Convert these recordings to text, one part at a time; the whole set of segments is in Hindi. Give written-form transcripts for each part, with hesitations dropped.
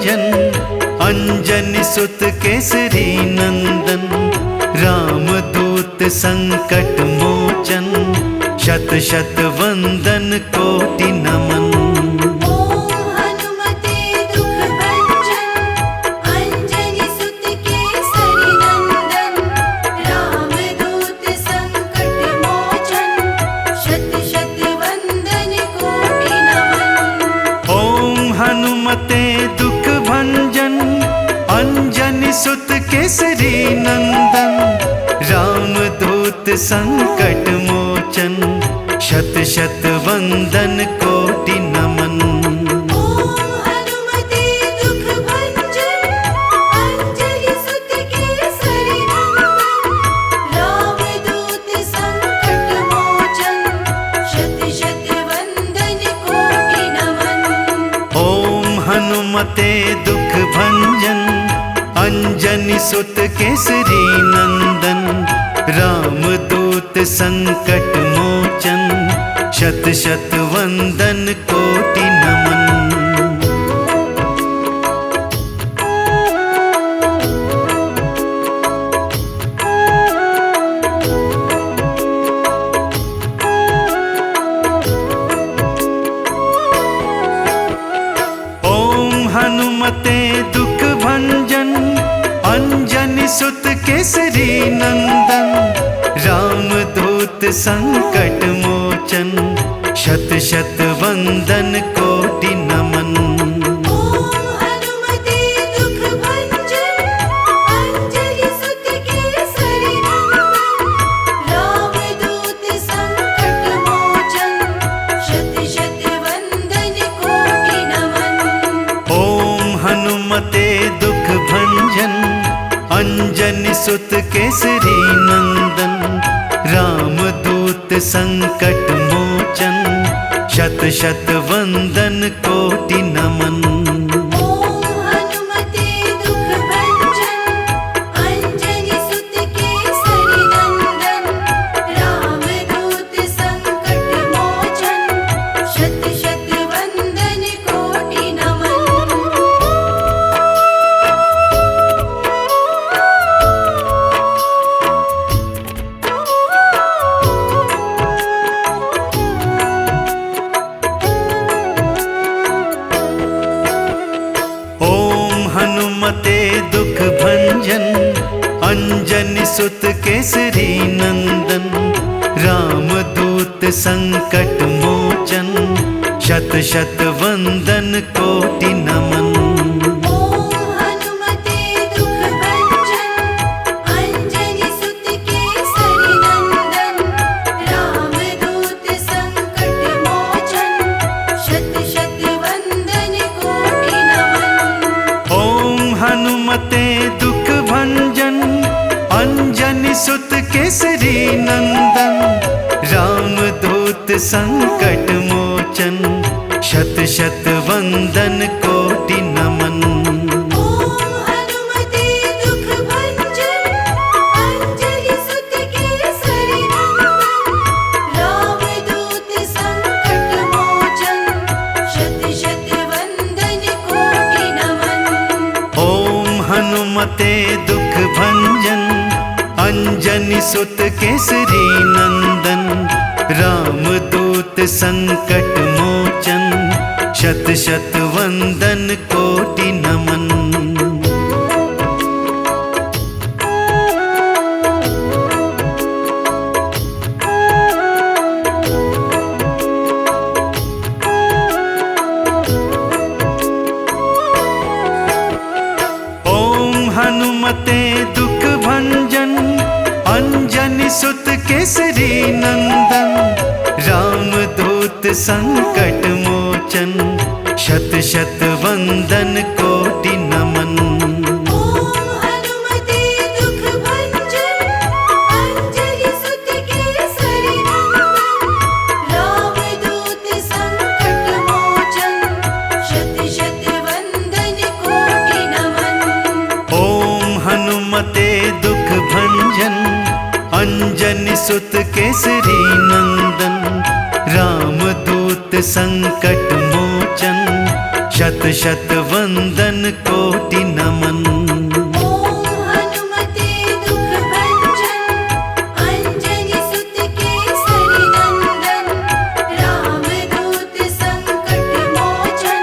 भंजन, अंजनी सुत केसरी नंदन, रामदूत संकट मोचन, शत शत वंदन कोटि नमन। दुख भंजन, अंजनी सुत केसरी नंदन, रामदूत संकट मोचन, शत शत वंदन कोटि नमन। हनुमते दुख भंजन, अंजनी सुत केसरी नंदन, रामदूत संकट मोचन, शत शत वंदन कोटि नमन। हनुमते दुख भंजन, अंजनी सुत केसरी नंदन, रामदूत संकट मोचन, शत शत वंदन कोटि नमन। हनुमते दुख भंजन, अंजनी सुत केसरी नंदन, रामदूत संकट मोचन, शत शत वंदन कोटि नमन। हनुमते दुख भंजन, अंजनी सुत केसरी नंदन, रामदूत संकट मोचन, शत शत वंदन कोटि नमन। हनुमते दुख भंजन, अंजनी सुत केसरी नंदन, रामदूत संकट मोचन, शत शत वंदन कोटि नमन। हनुमते दुख भंजन, अंजनी सुत केसरी नंदन, रामदूत संकट मोचन, शत शत वंदन कोटि नमन। हनुमते दुख भंजन, अंजनी सुत केसरी नंदन, रामदूत संकट मोचन, शत शत वंदन कोटि नमन। हनुमते दुख भंजन, अंजनी सुत केसरी नंदन, रामदूत संकट मोचन, शत शत वंदन कोटि नमन। ओम हनुमते दुख भंजन अंजनी सुत केसरी नंदन रामदूत संकट मोचन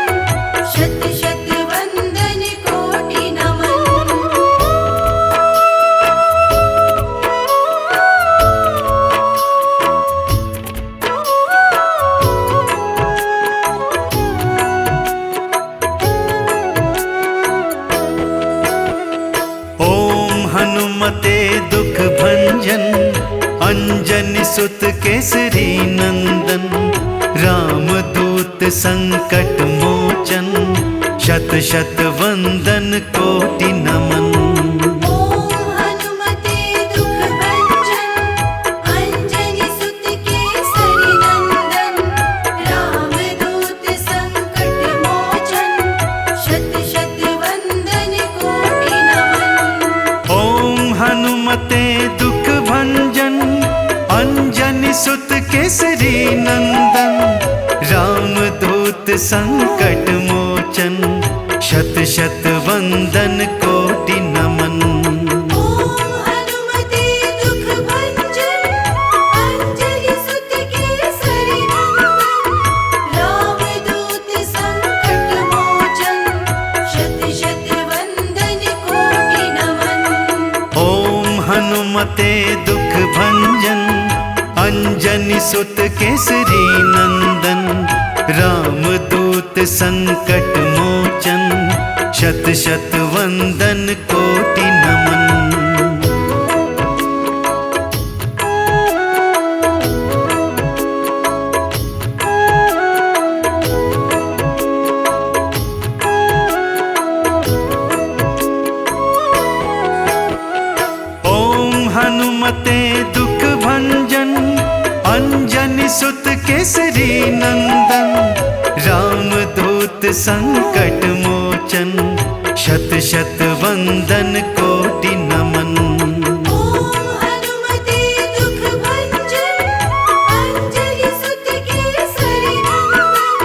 शत शत वंदन कोटि नमन। हनुमते दुख भंजन अंजनी सुत केसरी नंदन रामदूत संकट मोचन शत शत वंदन कोटि नमन। ओम हनुमते दुख भंजन अंजनी सुत केसरी नंदन रामदूत संकट मोचन शत शत वंदन कोटि नमन। ओम हनुमते दुख भंजन अंजनी सुत केसरी नंदन रामदूत संकट मोचन शत शत वंदन कोटि नमन। ओम हनुमते दुख भंजन अंजनी सुत केसरी नंदन रामदूत संकट मोचन शत शत वंदन कोटि नमन। ओम हनुमते दुख भंजन अंजनी सुत केसरी नंदन रामदूत संकट मोचन शत शत वंदन कोटि नमन। ओम हनुमते दुख भंजन अंजनी सुत केसरी नंदन रामदूत संकट मोचन शत शत वंदन कोटि नमन। ओम हनुमते दुख भंजन अंजनी सुत केसरी नंदन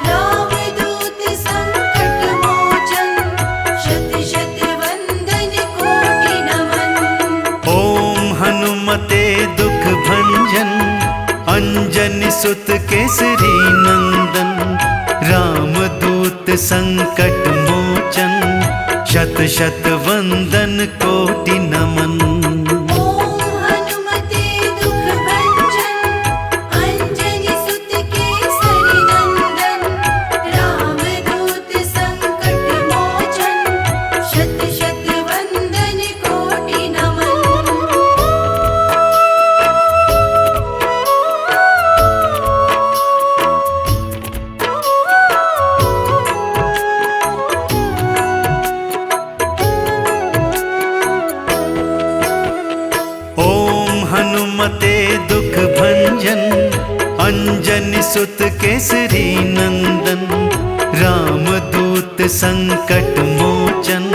रामदूत संकट मोचन शत शत वंदन कोटि नमन। ओम हनुमते दुख भंजन अंजनी सुत केसरी नंदन रामदूत संकट मोचन शत शत वंदन कोटि नमन। ओम हनुमते दुख भंजन अंजनी सुत केसरी नंदन रामदूत संकट मोचन शत शत वंदन कोटि नमन। ओम हनुमते दुख भंजन अंजनी सुत केसरी नंदन रामदूत संकट मोचन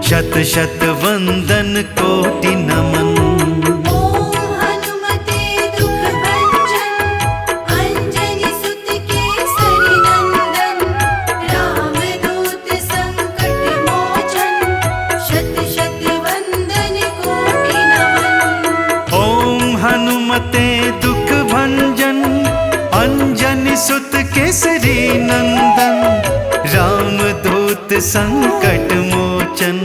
शत शत वंदन कोटि नमन। ओम हनुमते दुख भंजन अंजनी सुत केसरी नंदन रामदूत संकट मोचन शत शत वंदन कोटि नमन। ओम हनुमते दुख भंजन अंजनी सुत केसरी नंदन रामदूत संकट मोचन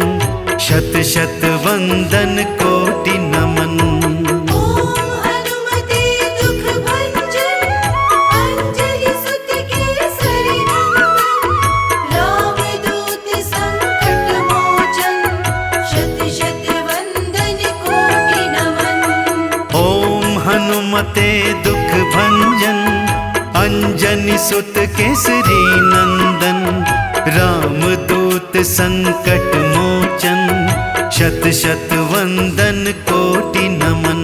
शत शत वंदन कोटि नमन। ओम हनुमते दुख भंजन अंजनी सुत केसरी नंदन रामदूत संकट मोचन शत शत वंदन कोटि नमन। ओम हनुमते दुख भंजन अंजनी सुत केसरी नंदन रामदूत संकट मोचन शत शत वंदन कोटि नमन।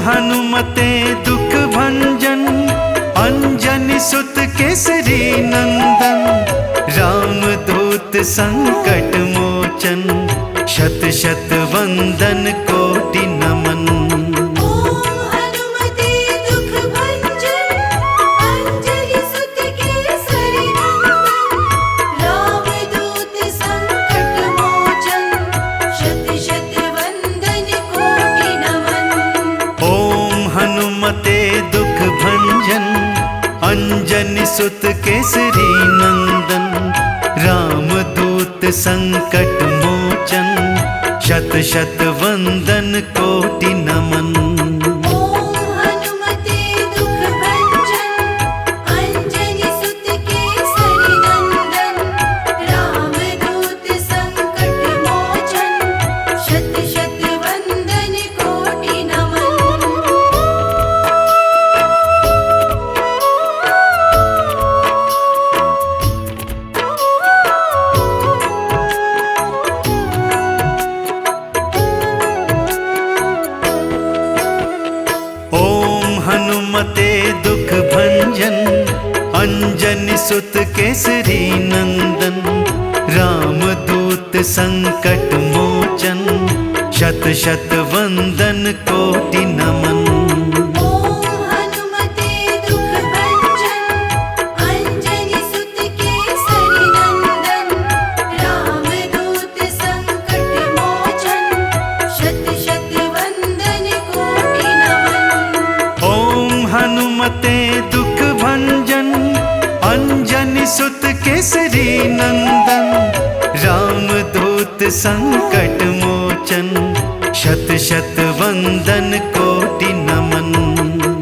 हनुमते दुख भंजन अंजनी अंजनी सुत केसरी नंदन, रामदूत संकट मोचन, शत शत वंदन कोटि नमन। ओम हनुमते दुख भंजन, अंजनी सुत केसरी नंदन, रामदूत संकट मोचन, शत शत वंदन कोटि नमन। ओम हनुमते दुख भंजन, अंजनी सुत केसरी नंदन, रामदूत संकट मोचन, शत शत वंदन कोटि नमन। ओम हनुमते दुख भंजन, अंजनी सुत केसरी नंदन, रामदूत संकट मोचन, शत शत वंदन कोटि नमन। ओम हनुमते दुख भंजन, अंजनी सुत केसरी नंदन, रामदूत संकट मोचन, शत शत वंदन कोटि नमन। ओम हनुमते दुख भंजन, अंजनी सुत केसरी नंदन, रामदूत संकट मोचन, शत शत वंदन कोटि नमन। ओम हनुमते दुख भंजन, अंजनी सुत केसरी नंदन, रामदूत संकट मोचन, शत शत वंदन कोटि नमन।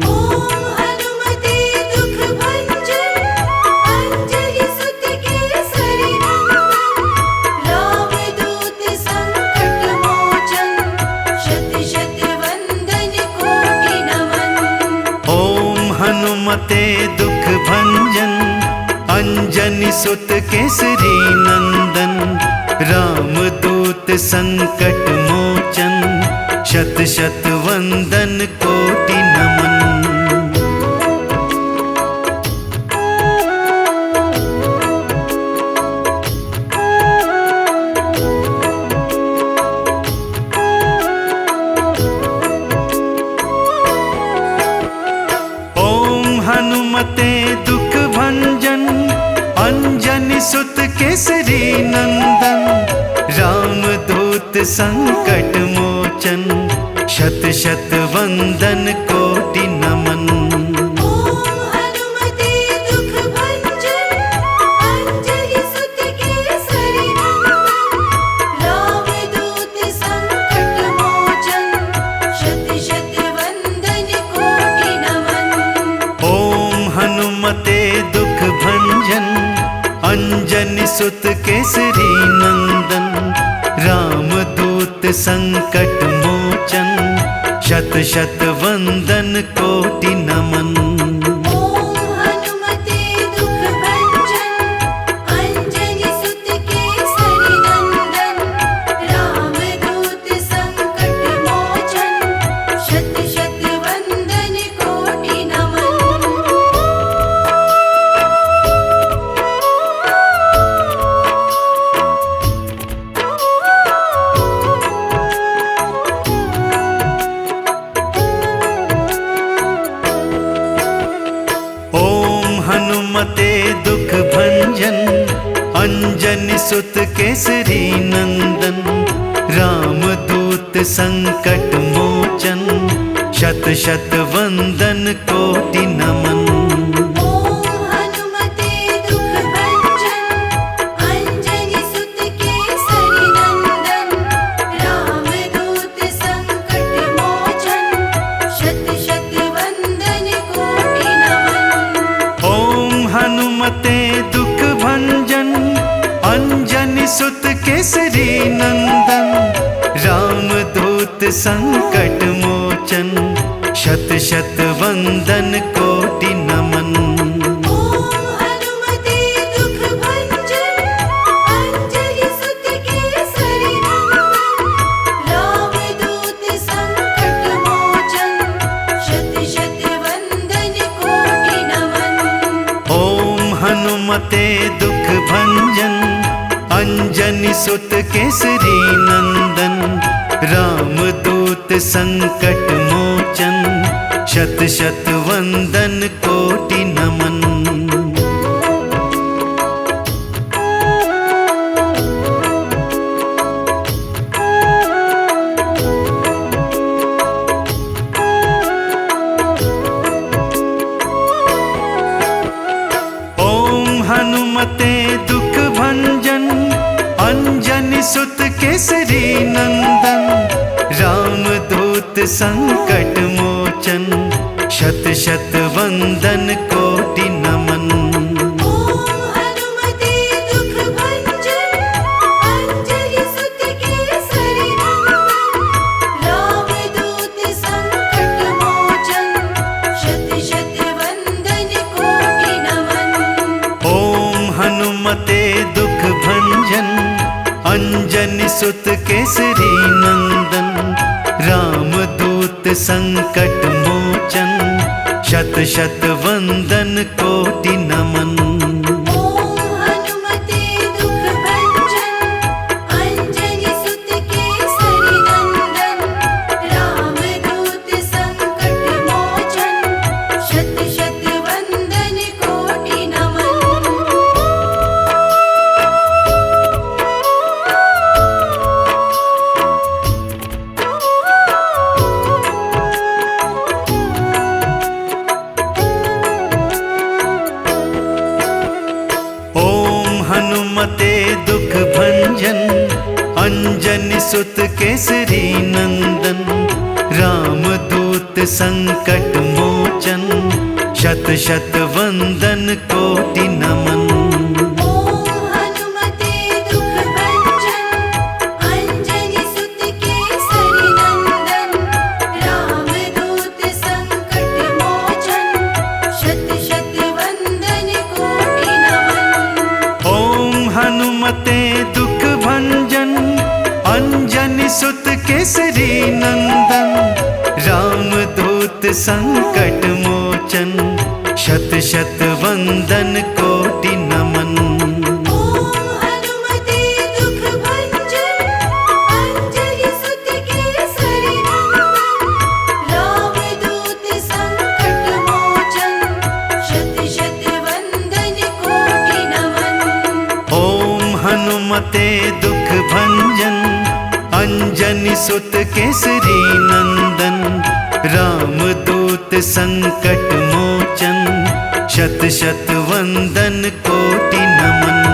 ओम हनुमते दुख भंजन, अंजनी सुत केसरी नंदन, रामदूत संकट मोचन, शत शत वंदन कोटि नमन। ओम हनुमते दुख भंजन, अंजनी सुत केसरी नंदन, रामदूत संकट मोचन, शत शत वंदन कोटि नमन। ओम हनुमते दुख भंजन, अंजनी सुत केसरी नंदन, रामदूत संकट मोचन, शत शत वंदन कोटि नमन। ओम हनुमते दुख भंजन, अंजनी सुत केसरी नंदन, रामदूत संकट मोचन, शत शत वंदन कोटि नमन। ओम हनुमते दुख भंजन, अंजनी सुत केसरी नंदन, रामदूत संकट मोचन, शत शत वंदन कोटि नमन। ओम हनुमते दुख भंजन, अंजनी सुत केसरी नंदन, रामदूत संकट मोचन, शत शत वंदन कोटि नमन। ओम हनुमते दुख भंजन, अंजनी सुत केसरी नंदन, रामदूत संकट मोचन, शत शत वंदन कोटि नमन। ओम हनुमते दुख भंजन, अंजनी सुत केसरी नंदन, रामदूत संकट मोचन, शत शत वंदन कोटि नमन। ओम हनुमते दुख भंजन, अंजनी सुत केसरी नंदन, रामदूत संकट मोचन, शत शत वंदन कोटि नमन। ओम हनुमते दुख भंजन, अंजनी सुत केसरी नंदन, रामदूत संकट मोचन, शत शत वंदन कोटि नमन। हनुमते दुख भंजन, अंजनी सुत केसरी नंदन। रामदूत संकट मोचन, शत शत वंदन कोटि नमन। हनुमते दुख भंजन, अंजनी सुत केसरी नंदन। रामदूत संकट मोचन, शत शत वंदन कोटि नमन। हनुमते दुख भंजन, अंजनी सुत केसरी नंदन। रामदूत संकट मोचन, शत शत वंदन कोटि नमन। हनुमते दुख भंजन, अंजनी सुत केसरी नंदन। रामदूत संकट मोचन, शत शत वंदन कोटि नमन। हनुमते दुख भंजन, अंजनी सुत केसरी नंदन। रामदूत संकट मोचन, शत शत वंदन कोटि नमन। हनुमते दुख भंजन, अंजनी सुत केसरी नंदन। रामदूत संकट मोचन, शत शत वंदन कोटि नमन।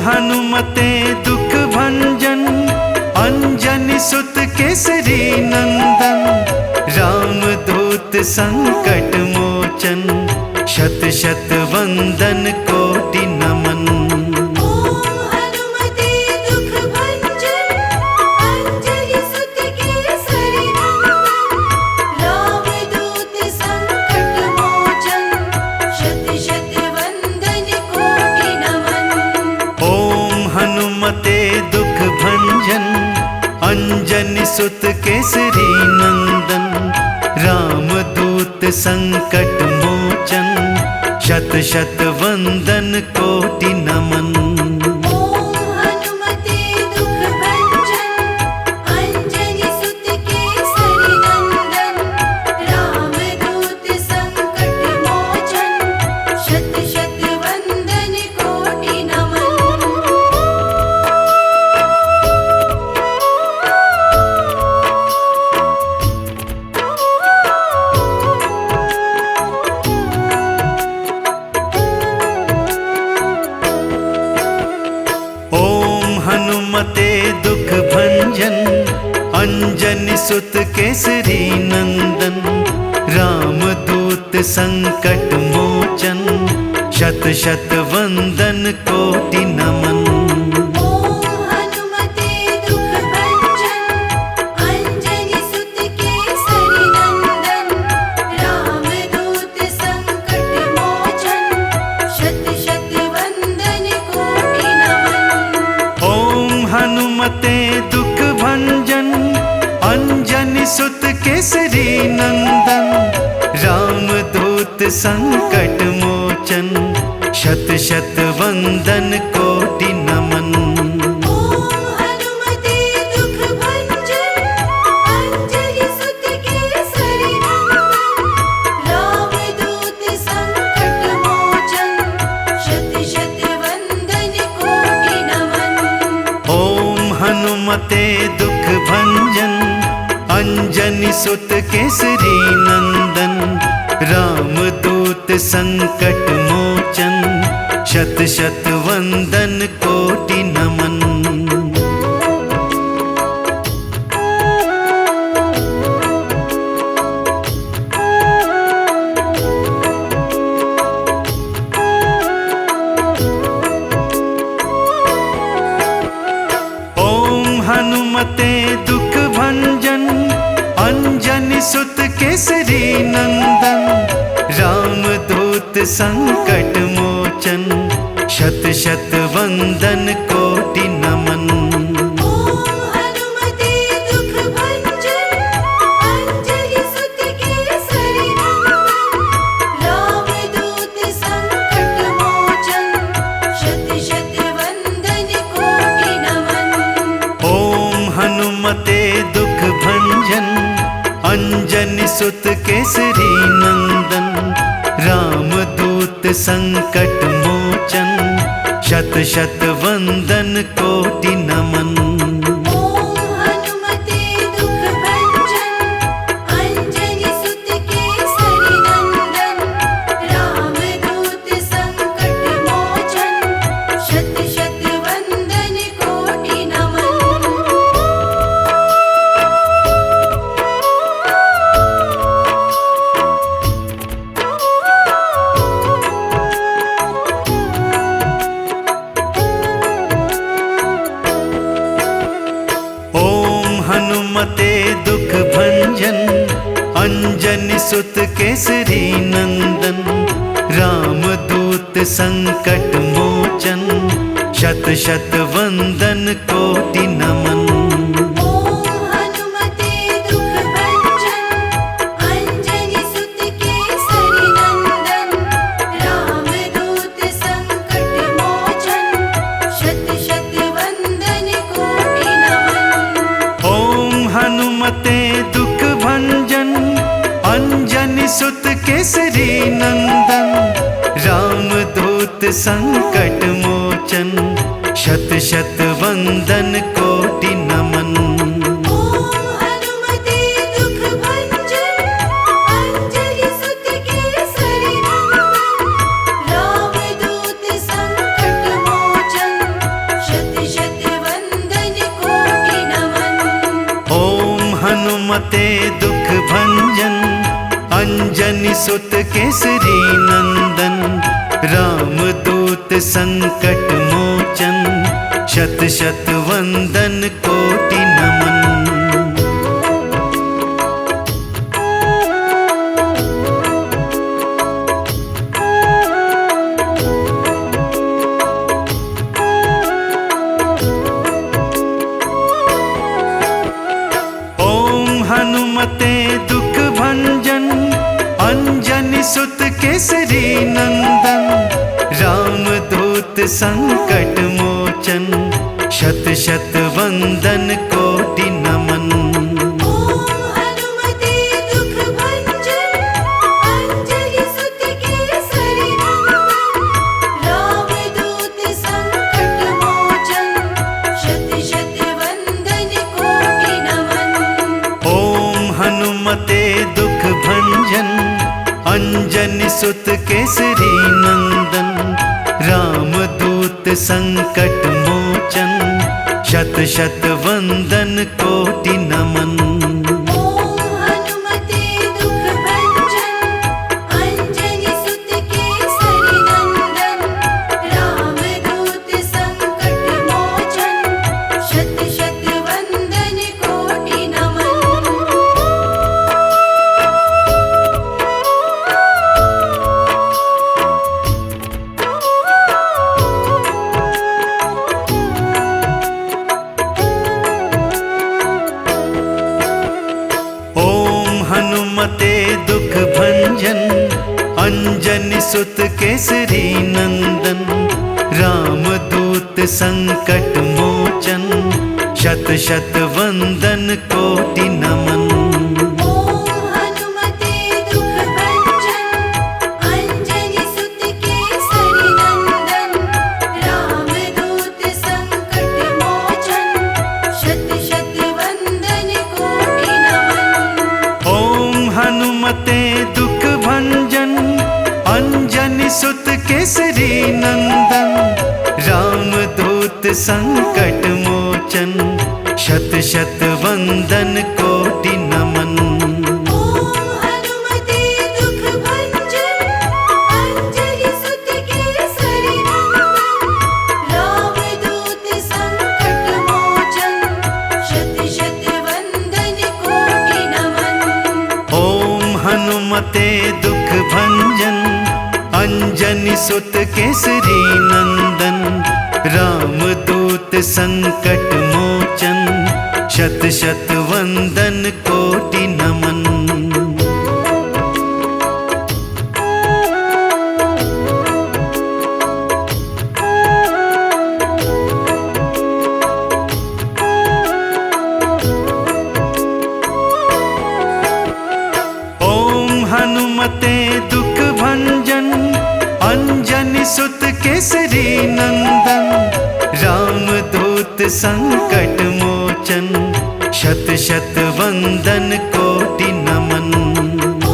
हनुमते दुख भंजन, अंजनी सुत केसरी नंदन। रामदूत संकट मोचन, शत शत वंदन कोटि नमन। हनुमते दुख भंजन, अंजनी सुत केसरी नंदन। रामदूत संकट मोचन, शत शत वंदन कोटि नमन। हनुमते दुख भंजन, अंजनी सुत केसरी नंदन। रामदूत संकट मोचन, शत शत वंदन कोटि नमन। शत संकट मोचन, शत शत वंदन कोटि नमन। ओम हनुमते दुख भंजन, अंजनी सुत केसरी नंदन। रामदूत संकट मोचन, शत शत वंदन कोटि नमन। ओम हनुमते दुख भंजन, अंजनी सुत केसरी नंदन। रामदूत संकट मोचन, शत शत वंदन कोटि नमन। ओम हनुमते दुख भंजन, अंजनी सुत केसरी नंदन। रामदूत संकट मोचन, शत शत वंदन कोटि नमन। ओम हनुमते दुख भंजन, अंजनी सुत केसरी नंदन। रामदूत संकट मोचन, शत शत वंदन कोटि नमन। ओम हनुमते दुख भंजन, अंजनी सुत केसरी नंदन। रामदूत संकट मोचन, शत शत वंदन कोटि नमन। ओम हनुमते दुख भंजन, अंजनी सुत केसरी नंदन। रामदूत संकट मोचन, शत शत वंदन कोटि नमन। ओम हनुमते दुख भंजन, अंजनी सुत केसरी नंदन। रामदूत संकट मोचन, शत शत वंदन कोटि नमन। ओम हनुमते दुख भंजन, अंजनी सुत केसरी नंदन। रामदूत संकट मोचन, शत शत वंदन कोटि नमन। ओम हनुमते दुख भंजन, अंजनी सुत केसरी नंदन। रामदूत संकट मोचन, शत शत वंदन कोटि नमन। ओम हनुमते दुख भंजन, अंजनी सुत केसरी नंदन। रामदूत संकट मोचन, शत शत वंदन कोटि नमन। ओम हनुमते दुख भंजन, अंजनी सुत केसरी नंदन। रामदूत संकट मोचन, शत शत वंदन कोटि नमन। ओम हनुमते दुख भंजन, अंजनी सुत केसरी नंदन। रामदूत संकट मोचन, शत शत वंदन कोटि नमन। ओम हनुमते दुख भंजन, अंजनी सुत केसरी नंदन। रामदूत संकट मोचन, शत शत वंदन कोटि नमन। ओम हनुमते दुख भंजन, अंजनी सुत केसरी नंदन। रामदूत संकट मोचन, शत शत वंदन कोटि नमन। ओम हनुमते दुख भंजन, अंजनी सुत केसरी नंदन। रामदूत संकट मोचन, शत शत वंदन कोटि नमन। सुत केसरी नंदन, रामदूत संकट मोचन, शत शत वंदन कोटि नमन। ओम हनुमते दुख भंजन, अंजनी सुत केसरी नंदन, रामदूत संकट मोचन, शत शत वंदन कोटि नमन। ओम हनुमते दुख भंजन, अंजनी सुत केसरी नंदन, रामदूत संकट मोचन, शत शत वंदन कोटि नमन। ओम हनुमते दुख भंजन, अंजनी सुत केसरी नंदन, रामदूत संकट मोचन, शत शत वंदन कोटि नमन। ओम हनुमते दुख भंजन, अंजनी सुत केसरी नंदन, रामदूत संकट मोचन, शत शत वंदन कोटि नमन। ओम हनुमते दुख भंजन, अंजनी सुत केसरी नंदन, रामदूत संकट मोचन, शत शत वंदन कोटि नमन।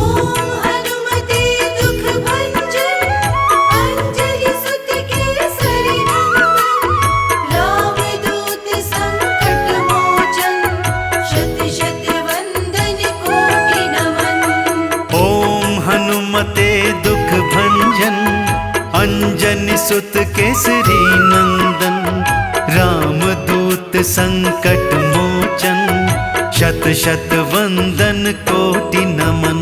ओम हनुमते दुख भंजन, अंजनी सुत केसरी नंदन, रामदूत संकट मोचन, शत शत वंदन कोटि नमन। ओम हनुमते दुख भंजन, अंजनी सुत केसरी नंदन, रामदूत संकट मोचन, शत शत वंदन कोटि नमन।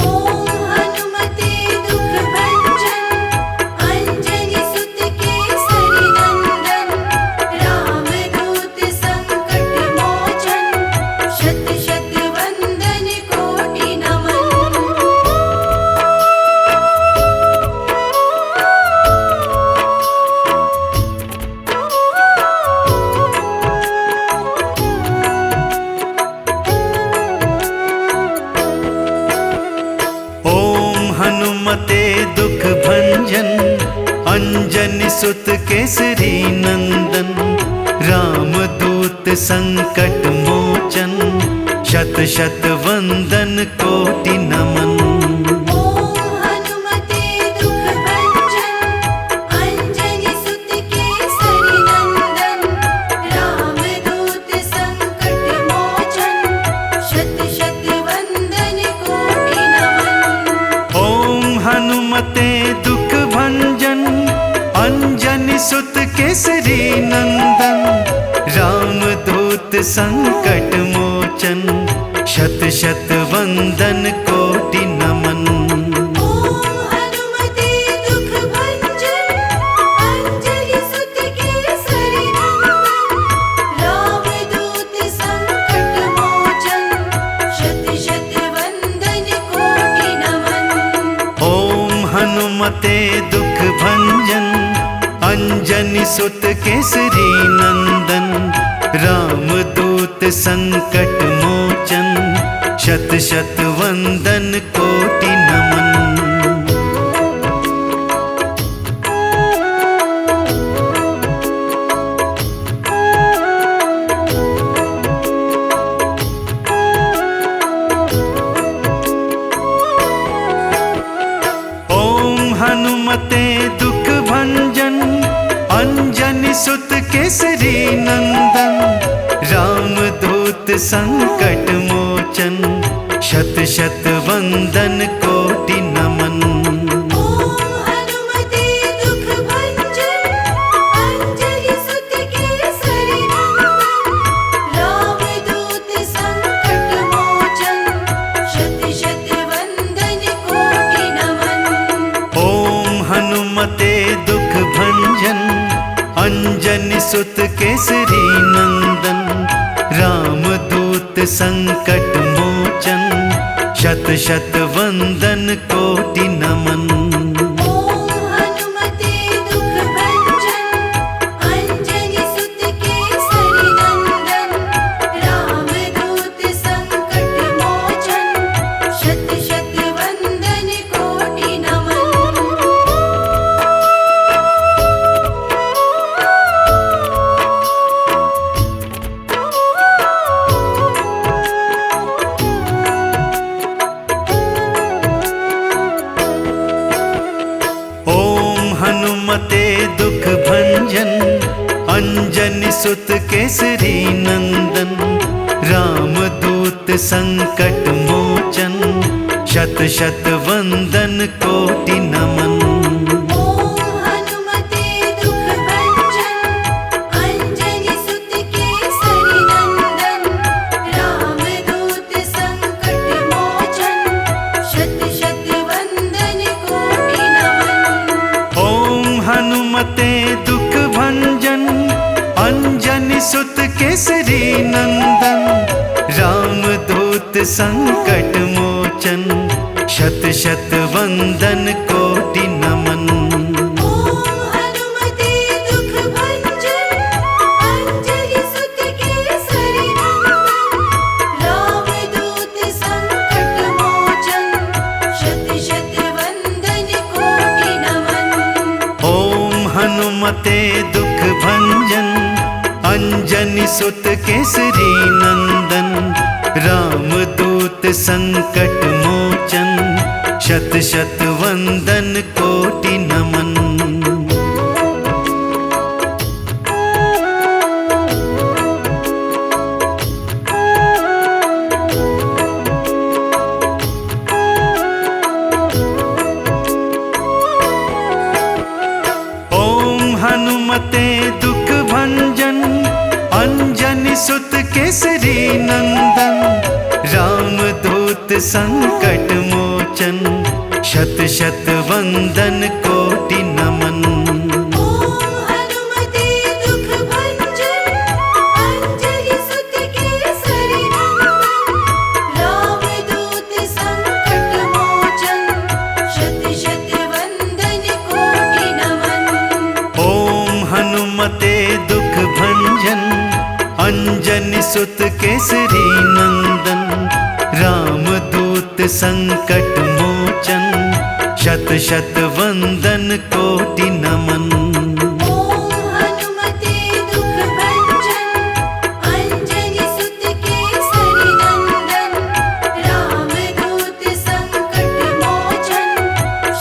ओम हनुमते दुख भंजन, अंजनी सुत केसरी नंदन, रामदूत संकट मोचन, शत शत वंदन कोटि नमन। ओम हनुमते दुख भंजन, अंजनी सुत केसरी नंदन, रामदूत संकट मोचन, शत शत वंदन कोटि नमन। ओम हनुमते दुख भंजन, अंजनी सुत केसरी नंदन, रामदूत संकट मोचन, शत शत वंदन कोटि नमन। ओम हनुमते दुख भंजन, अंजनी सुत केसरी नंदन, रामदूत संकट मोचन, शत शत वंदन कोटि नमन। ओम हनुमते दुख भंजन, अंजनी सुत केसरी नंदन, रामदूत संकट मोचन, शत शत वंदन कोटि नमन। ओम हनुमते दुख भंजन, अंजनी सुत केसरी नंदन, रामदूत संकट मोचन, शत शत वंदन कोटि नमन। ओम हनुमते दुख भंजन, अंजनी सुत केसरी नंदन, रामदूत संकट मोचन, शत शत वंदन कोटि नमन। ओम हनुमते दुख भंजन, अंजनी सुत केसरी नंदन, रामदूत संकट मोचन, शत शत वंदन कोटि नमन। ओम हनुमते दुख भंजन, अंजनी सुत केसरी नंदन, रामदूत संकट मोचन, शत शत वंदन कोटि नमन। रामदूत संकट मोचन, शत शत वंदन कोटि नमन। ओम हनुमते दुख भंजन, अंजनी सुत केसरी नंदन। रामदूत संकट मोचन, शत शत वंदन कोटि नमन। ओम हनुमते दुख भंजन, अंजनी सुत केसरी नंदन। रामदूत संकट मोचन, शत शत वंदन कोटि नमन। ओम हनुमते दुख भंजन, अंजनी सुत केसरी नंदन। रामदूत संकट मोचन, शत शत वंदन कोटि नमन। ओम हनुमते दुख भंजन, अंजनी सुत केसरी नंदन। रामदूत संकट मोचन, शत शत वंदन कोटि नमन। ओम हनुमते दुख भंजन, अंजनी सुत केसरी नंदन। रामदूत संकट मोचन, शत शत वंदन कोटि नमन। ओम हनुमते दुख भंजन, अंजनी सुत केसरी नंदन। रामदूत संकट मोचन, शत शत वंदन कोटि नमन। ओम हनुमते दुख भंजन, अंजनी सुत केसरी नंदन। रामदूत संकट मोचन, शत शत वंदन कोटि नमन। ओम हनुमते दुख भंजन, अंजनी सुत केसरी नंदन। रामदूत संकट मोचन,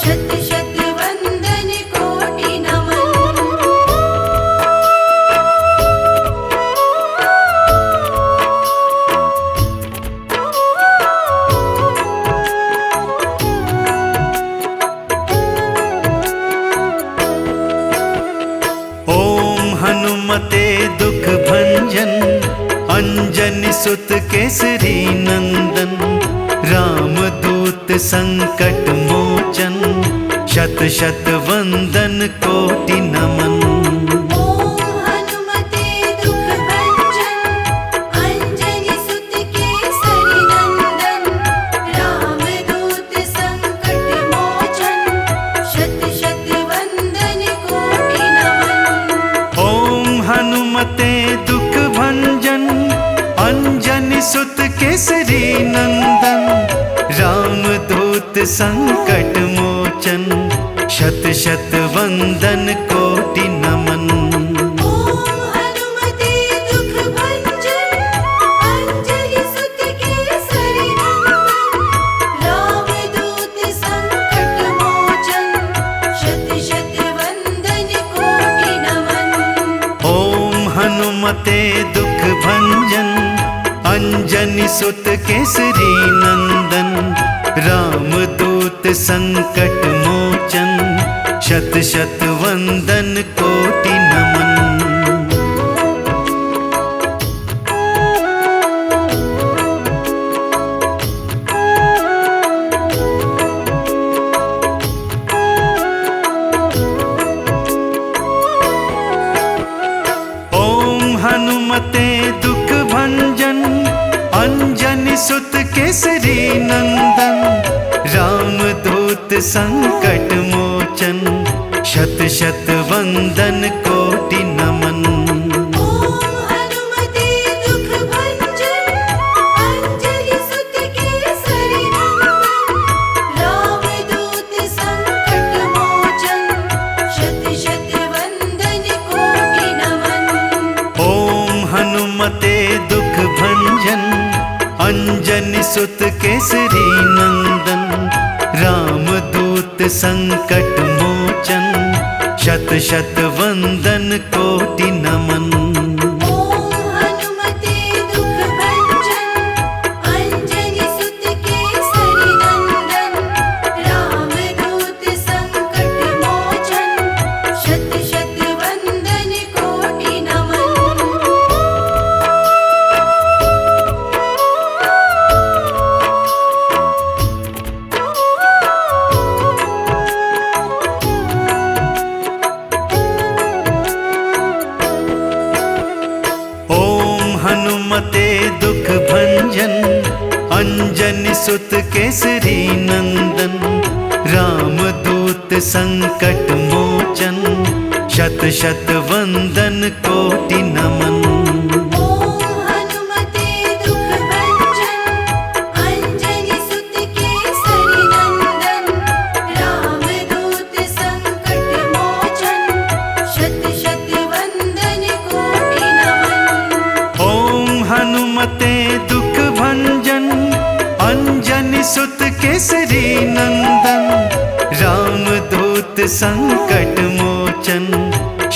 शत शत वंदन कोटि नमन। ओम हनुमते दुख भंजन, अंजनी सुत केसरी नंदन। रामदूत संकट मोचन, शत शत वंदन कोटि नमन। ओम हनुमते दुख भंजन, अंजनी सुत केसरी नंदन। रामदूत संकट मोचन, शत शत वंदन कोटि नमन। ओम हनुमते दुख भंजन, अंजनी सुत केसरी नंदन। रामदूत संकट मोचन, शत शत वंदन कोटि नमन। ओम हनुमते दुख भंजन, अंजनी सुत केसरी नंदन। रामदूत संकट मोचन, शत शत वंदन कोटि नमन। ओम हनुमते दुख भंजन, अंजनी सुत केसरी नंदन। रामदूत संकट मोचन, शत शत वंदन कोटि नमन। ओम हनुमते दुख भंजन, अंजनी सुत केसरी नंदन। रामदूत संकट मोचन, शत शत वंदन कोटि नमन। ओम हनुमते दुख भंजन, अंजनी सुत केसरी नंदन। रामदूत संकट मोचन, शत शत वंदन कोटि नमन। ओम हनुमते दुख भंजन, अंजनी सुत केसरी नंदन। रामदूत संकट मोचन, शत शत वंदन कोटि नमन। ओम हनुमते दुख भंजन, सुत केसरी नंदन, रामदूत संकट मोचन, शत शत वंदन कोटि नमन। ओम हनुमते दुख भंजन, अंजनी सुत केसरी नंदन, रामदूत संकट मोचन, शत शत वंदन कोटि नमन। ओम हनुमते दुख भंजन, अंजनी सुत केसरी नंदन, रामदूत संकट मोचन,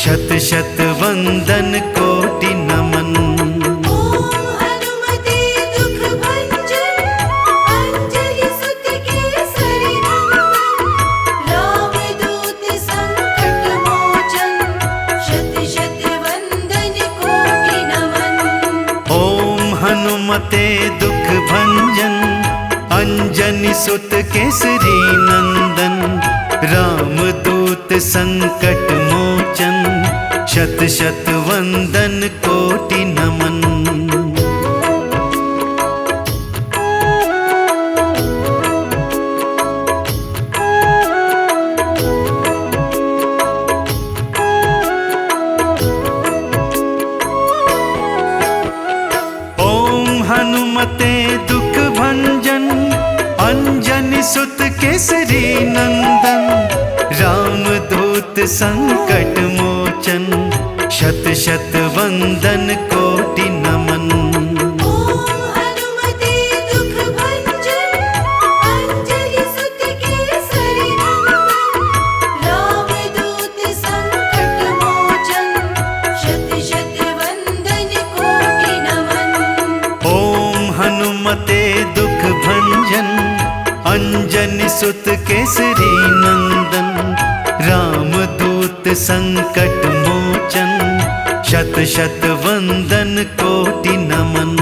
शत शत वंदन कोटि नमन। ओम हनुमते दुख भंजन, अंजनी सुत केसरी नंदन, रामदूत संकट मोचन, शत शत वंदन कोटि नमन। ओम हनुमते दुख भंजन, अंजनी सुत केसरी नंदन, रामदूत संकट मोचन, शत शत वंदन कोटि नमन। ओम हनुमते दुख भंजन, अंजनी सुत केसरी नंदन, रामदूत संकट मोचन, शत शत वंदन कोटि नमन। ओम हनुमते दुख भंजन, अंजनी सुत केसरी नंदन, रामदूत संकट मोचन, शत शत वंदन कोटि नमन। ओम हनुमते दुख भंजन, अंजनी सुत केसरी नंदन, रामदूत संकट मोचन, शत शत वंदन कोटि नमन।